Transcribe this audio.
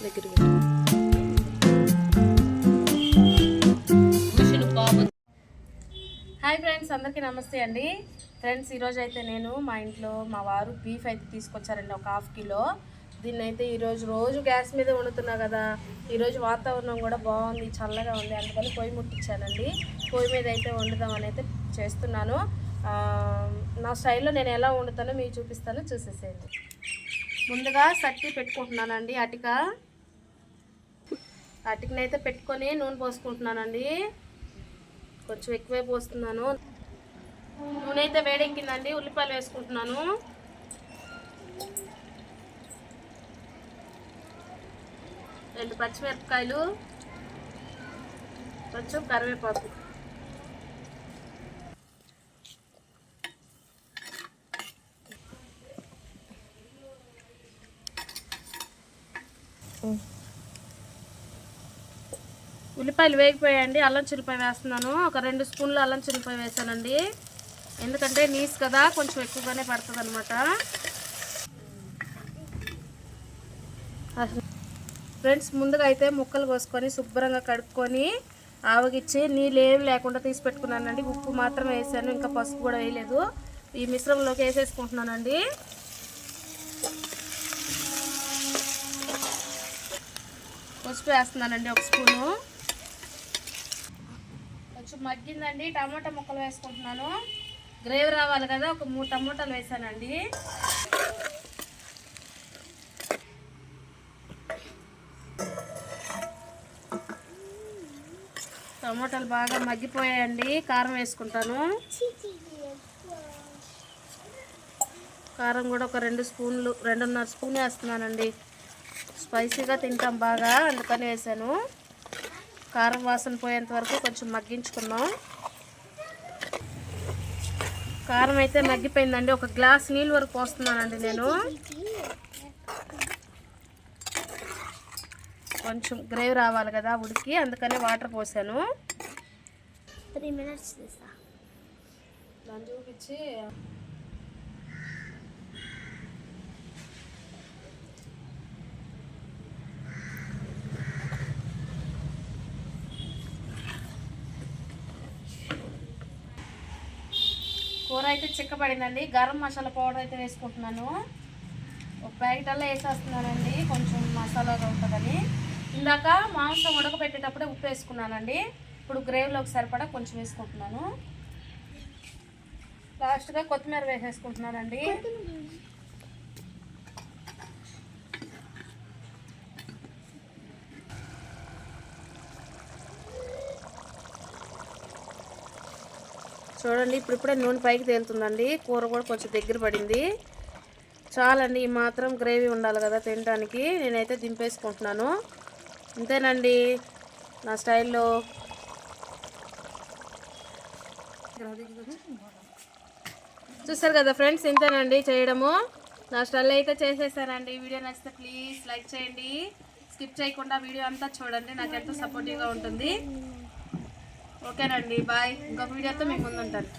దగ్గర hi friends, అందరికీ నమస్తే అండి. ఫ్రెండ్స్, ఈరోజు అయితే నేను మా ఇంట్లో మా వారు బీఫ్ అయితే తీసుకొచ్చారండి, ఒక 1/2 కిలో. దీన్ని అయితే రోజు గ్యాస్ మీద వండుతున్నా కదా. ఈరోజు వాతావరణం కూడా బాగుంది, చల్లగా ఉంది, అందుకని పొయ్యి ముట్టించానండి. పొయ్యి మీద అయితే వండుదామని అయితే చేస్తున్నాను. నా స్టైల్లో నేను ఎలా వండుతానో మీకు చూపిస్తాను, చూసేసేయండి. ముందుగా సట్టి పెట్టుకుంటున్నానండి. అటికనైతే పెట్టుకొని నూనె పోసుకుంటున్నానండి. కొంచెం ఎక్కువే పోస్తున్నాను. నూనె అయితే వేడెక్కిందండి. ఉల్లిపాయలు వేసుకుంటున్నాను. రెండు పచ్చిమిరపకాయలు, కొంచెం కరివేపాకు. ఉల్లిపాయలు వేగిపోయాయండి. అల్లం చిల్లిపాయ వేస్తున్నాను. ఒక 2 స్పూన్లు అల్లం చిల్లిపాయ వేసానండి. ఎందుకంటే నీసు కదా, కొంచెం ఎక్కువగానే పడుతుంది అనమాట. ఫ్రెండ్స్, ముందుగా అయితే ముక్కలు కోసుకొని శుభ్రంగా కడుక్కొని ఆవగిచ్చి నీళ్ళు ఏమి లేకుండా తీసి పెట్టుకున్నానండి. ఉప్పు మాత్రం వేసాను, ఇంకా పసుపు కూడా వేయలేదు. ఈ మిశ్రమంలోకి వేసేసుకుంటున్నానండి. పసుపు వేస్తున్నానండి, 1 స్పూను. కొంచెం మగ్గిందండి. టమాటా ముక్కలు వేసుకుంటున్నాను. గ్రేవీ రావాలి కదా, ఒక 3 టమాటాలు వేసానండి. టమాటాలు బాగా మగ్గిపోయాయండి. కారం వేసుకుంటాను. కారం కూడా ఒక 2 స్పూన్లు, 2.5 స్పూన్ వేస్తున్నానండి. స్పైసీగా తింటాం బాగా, అందుకని వేసాను. కారం వాసన పోయేంత వరకు కొంచెం మగ్గించుకున్నాం. కారం అయితే మగ్గిపోయిందండి. ఒక గ్లాస్ నీళ్ళు వరకు పోస్తున్నానండి నేను. కొంచెం గ్రేవీ రావాలి కదా ఉడికి, అందుకనే వాటర్ పోసాను. 3 minutes దాన్ని చూపించి కూర అయితే చిక్కబడిందండి. గరం మసాలా పౌడర్ అయితే వేసుకుంటున్నాను. ఒక ప్యాకెట్ అలా వేసేస్తున్నానండి, కొంచెం మసాలాగా ఉంటుందని. ఇందాక మాంసం ఉడకబెట్టేటప్పుడే ఉప్పు వేసుకున్నానండి. ఇప్పుడు గ్రేవీలోకి సరిపడా కొంచెం వేసుకుంటున్నాను. లాస్ట్గా కొత్తిమీర వేసేసుకుంటున్నానండి. చూడండి, ఇప్పుడిప్పుడే నూనె పైకి తేలుతుందండి. కూర కూడా కొంచెం దగ్గర పడింది. చాలండి, ఈ మాత్రం గ్రేవీ ఉండాలి కదా తినడానికి. నేనైతే దింపేసుకుంటున్నాను. ఇంతేనండి నా స్టైల్లో. చూసారు కదా ఫ్రెండ్స్, ఇంతేనండి చేయడము. నా స్టైల్ అయితే చేసేసానండి. వీడియో నచ్చితే ప్లీజ్ లైక్ చేయండి. స్కిప్ చేయకుండా వీడియో అంతా చూడండి, నాకు ఎంతో సపోర్టివ్గా ఉంటుంది. ఓకేనండి, బాయ్. ఇంకొక వీడియోతో మీకు ముందు ఉంటాను.